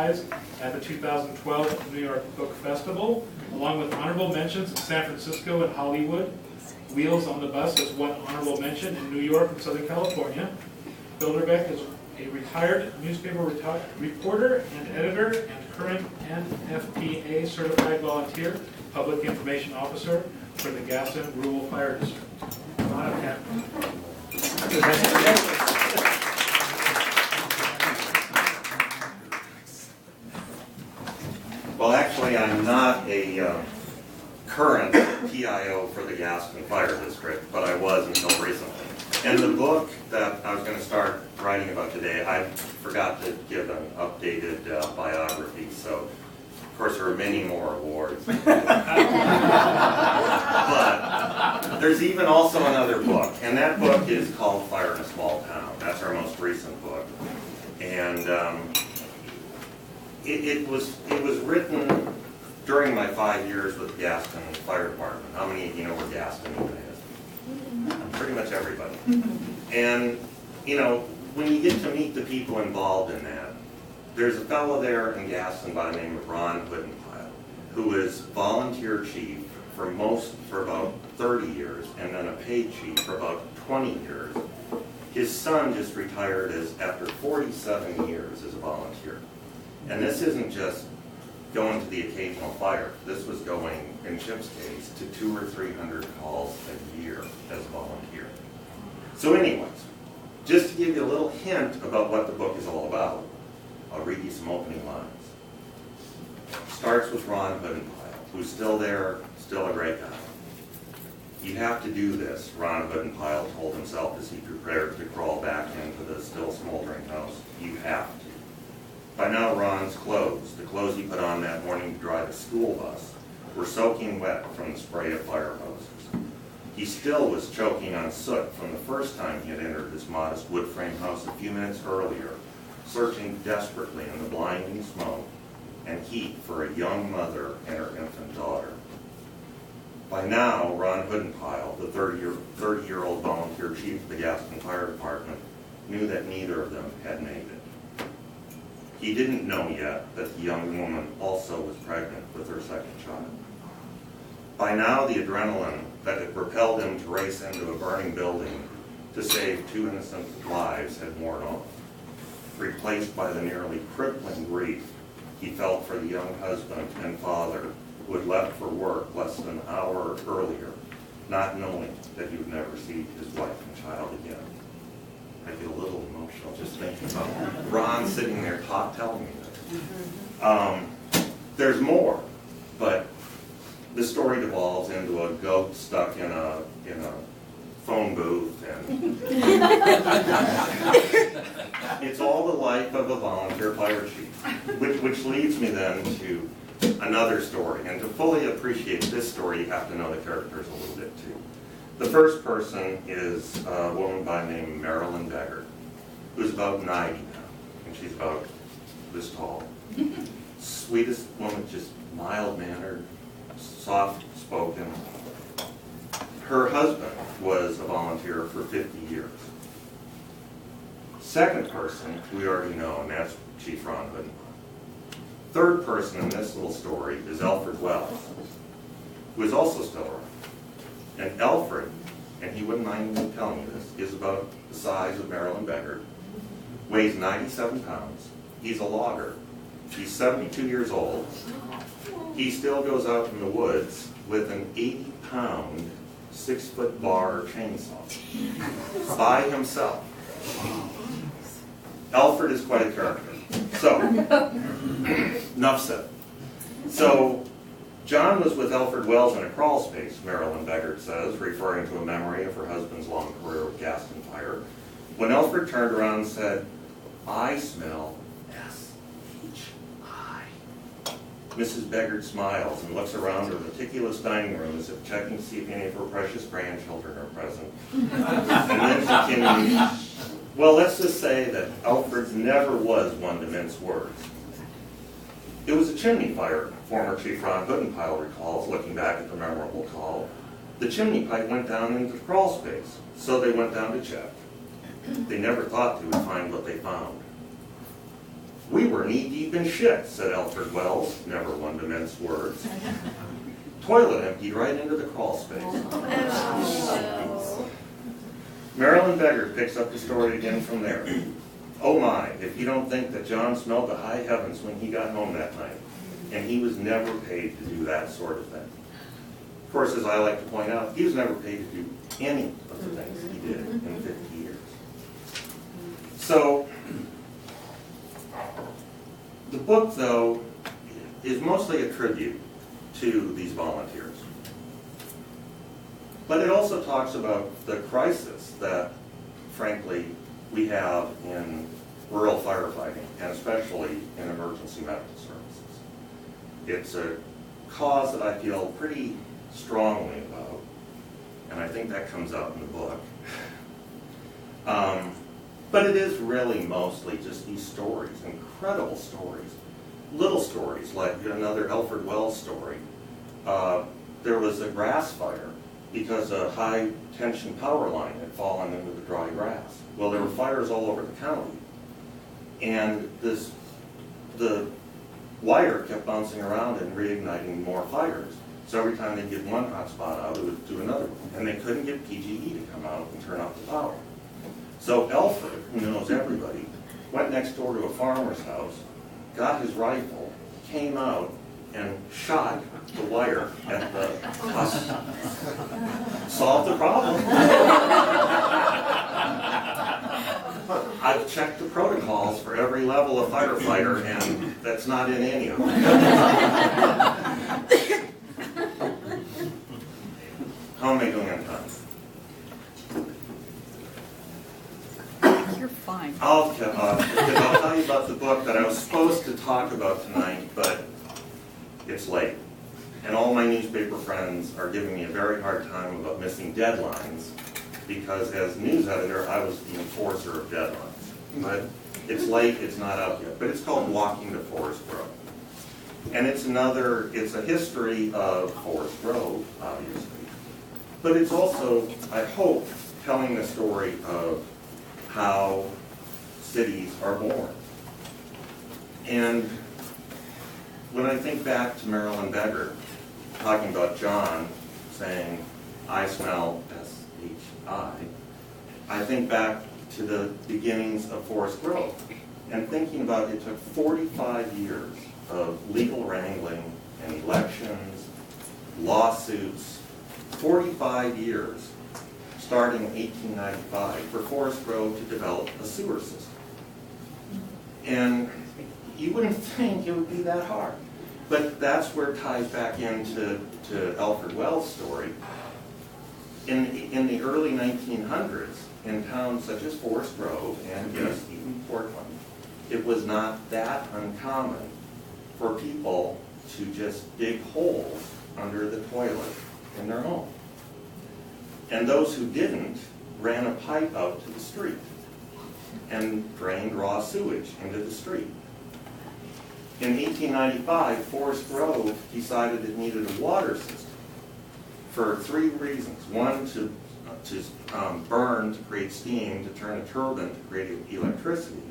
at the 2012 New York Book Festival, along with honorable mentions in San Francisco and Hollywood. Wheels on the Bus has won honorable mention in New York and Southern California. Bilderback is a retired newspaper reporter and editor and current NFPA certified volunteer public information officer for the Gaston Rural Fire District. Come on up, Ken. Well, actually, I'm not a current PIO for the Gaston Fire District, but I was until recently. And the book that I was going to start writing about today, I forgot to give an updated biography, so of course there are many more awards. But there's even also another book, and that book is called Fire in a Small Town. That's our most recent book. And it was written during my 5 years with the Gaston Fire Department. How many of you know where Gaston is? Pretty much everybody. And, you know, when you get to meet the people involved in that, there's a fellow there in Gaston by the name of Ron Hoodenpile, who is volunteer chief for about 30 years, and then a paid chief for about 20 years. His son just retired after 47 years as a volunteer. And this isn't just going to the occasional fire. This was going, in Chip's case, to 200 or 300 calls a year as a volunteer. So anyways, just to give you a little hint about what the book is all about, I'll read you some opening lines. Starts with Ron Hoodenpile, who's still there, still a great guy. You have to do this, Ron Hoodenpile told himself as he prepared to crawl back into the still smoldering house. You have to. By now, Ron's clothes, the clothes he put on that morning to drive a school bus, were soaking wet from the spray of fire hoses. He still was choking on soot from the first time he had entered his modest wood frame house a few minutes earlier, searching desperately in the blinding smoke and heat for a young mother and her infant daughter. By now, Ron Hoodenpile, the 30-year-old volunteer chief of the Gaston Fire Department, knew that neither of them had made it. He didn't know yet that the young woman also was pregnant with her second child. By now, the adrenaline that had propelled him to race into a burning building to save 2 innocent lives had worn off, replaced by the nearly crippling grief he felt for the young husband and father who had left for work less than an hour earlier, not knowing that he would never see his wife and child again. I get a little emotional just thinking about Ron sitting there telling me this. There's more, but the story devolves into a goat stuck in a phone booth, and it's all the life of a volunteer fire chief, which leads me then to another story. And to fully appreciate this story, you have to know the characters a little bit too. The first person is a woman by the name of Marilyn Beggart, who's about 90 now, and she's about this tall. Sweetest woman, just mild-mannered, soft-spoken. Her husband was a volunteer for 50 years. Second person, we already know, and that's Chief Ron Hoodenpile. Third person in this little story is Alfred Wells, who is also still around. And Alfred, and he wouldn't mind me telling you this, is about the size of Marilyn Beggart, weighs 97 pounds. He's a logger. He's 72 years old. He still goes out in the woods with an 80-pound, 6-foot bar chainsaw by himself. Alfred is quite a character. So, enough said. So, John was with Alfred Wells in a crawl space, Marilyn Beggart says, referring to a memory of her husband's long career with Gaston Fire, when Alfred turned around and said, "I smell S-H-I." Mrs. Beggart smiles and looks around her meticulous dining room as if checking to see if any of her precious grandchildren are present. And then she continues, well, let's just say that Alfred never was one to mince words. It was a chimney fire, former Chief Ron Hoodenpile recalls, looking back at the memorable call. The chimney pipe went down into the crawl space, so they went down to check. They never thought they would find what they found. "We were knee-deep in shit," said Alfred Wells, never one to mince words. "Toilet emptied right into the crawl space." Marilyn Beggar picks up the story again from there. "Oh my, if you don't think that John smelled the high heavens when he got home that night. And he was never paid to do that sort of thing." Of course, as I like to point out, he was never paid to do any of the things he did in 50 years. So, the book, though, is mostly a tribute to these volunteers. But it also talks about the crisis that, frankly, we have in rural firefighting, and especially in emergency medical services. It's a cause that I feel pretty strongly about, and I think that comes out in the book. But it is really mostly just these stories, incredible stories, little stories, like another Alfred Wells story. There was a grass fire because a high-tension power line had fallen into the dry grass. Well, there were fires all over the county, and the wire kept bouncing around and reigniting more fires. So every time they'd get one hot spot out, it would do another one. And they couldn't get PGE to come out and turn off the power. So Alfred, who knows everybody, went next door to a farmer's house, got his rifle, came out, and shot the wire at the house. Solved the problem. I've checked the protocols for every level of firefighter, and that's not in any of them. How am I doing on time? You're fine. I'll tell you about the book that I was supposed to talk about tonight, but it's late. And all my newspaper friends are giving me a very hard time about missing deadlines, because as news editor, I was the enforcer of deadlines. But it's late, it's not out yet. But it's called Walking to Forest Grove. And it's a history of Forest Grove, obviously. But it's also, I hope, telling the story of how cities are born. And when I think back to Marilyn Beggar, talking about John saying, "I smell S-H-I," I think back to the beginnings of Forest Grove, and thinking about it took 45 years of legal wrangling and elections, lawsuits, 45 years, starting in 1895, for Forest Grove to develop a sewer system. And you wouldn't think it would be that hard. But that's where it ties back into Alfred Wells' story. In the early 1900s, in towns such as Forest Grove and yes, even Portland, it was not that uncommon for people to just dig holes under the toilet in their home. And those who didn't ran a pipe out to the street and drained raw sewage into the street. In 1895, Forest Grove decided it needed a water system for 3 reasons. One, to burn to create steam, to turn a turbine to create electricity.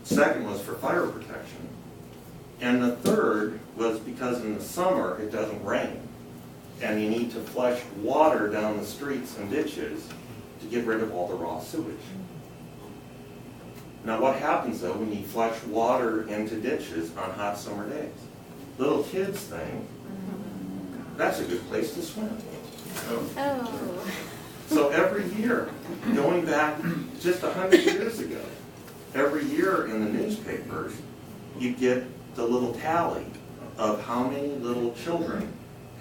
Second was for fire protection. And the third was because in the summer it doesn't rain, and you need to flush water down the streets and ditches to get rid of all the raw sewage. Now what happens though when you flush water into ditches on hot summer days? Little kids think, that's a good place to swim. Oh. So every year, going back just 100 years ago, every year in the newspapers, you get the little tally of how many little children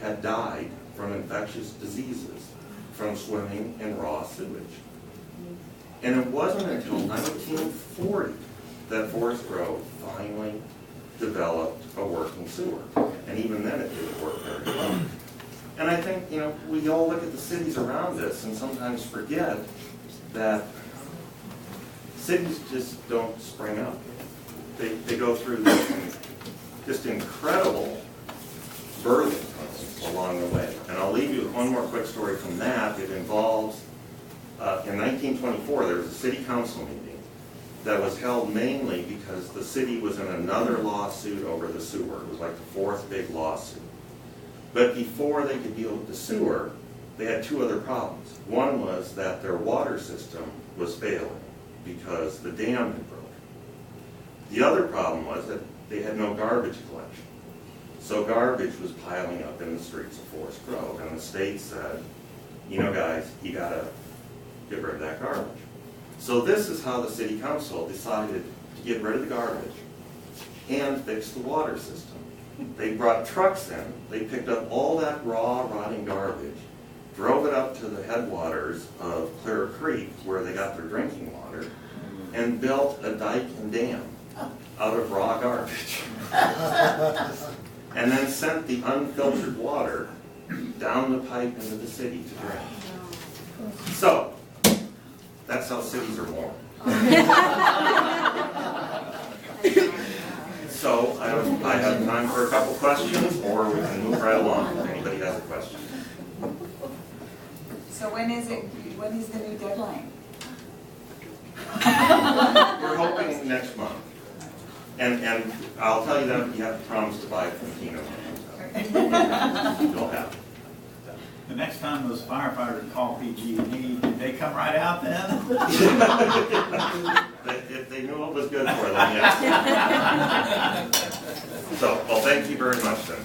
had died from infectious diseases from swimming in raw sewage. And it wasn't until 1940 that Forest Grove finally developed a working sewer. And even then it didn't work very well. And I think, we all look at the cities around us and sometimes forget that cities just don't spring up. They go through this just incredible birthing pains along the way. And I'll leave you with one more quick story from that. It involves, in 1924, there was a city council meeting, that was held mainly because the city was in another lawsuit over the sewer. It was like the fourth big lawsuit. But before they could deal with the sewer, they had two other problems. One was that their water system was failing because the dam had broken. The other problem was that they had no garbage collection. So garbage was piling up in the streets of Forest Grove, and the state said, you know guys, you gotta get rid of that garbage. So this is how the city council decided to get rid of the garbage and fix the water system. They brought trucks in, they picked up all that raw, rotting garbage, drove it up to the headwaters of Clear Creek, where they got their drinking water, and built a dike and dam out of raw garbage. And then sent the unfiltered water down the pipe into the city to drink. So, that's how cities are born. So, I have time for a couple questions, or we can move right along if anybody has a question. So when is the new deadline? We're hoping next month. And I'll tell you that you have to promise to buy it from Keno. You'll have it. The next time those firefighters call PG&E, did they come right out then? If they knew what was good for them, yes. So, well, thank you very much then.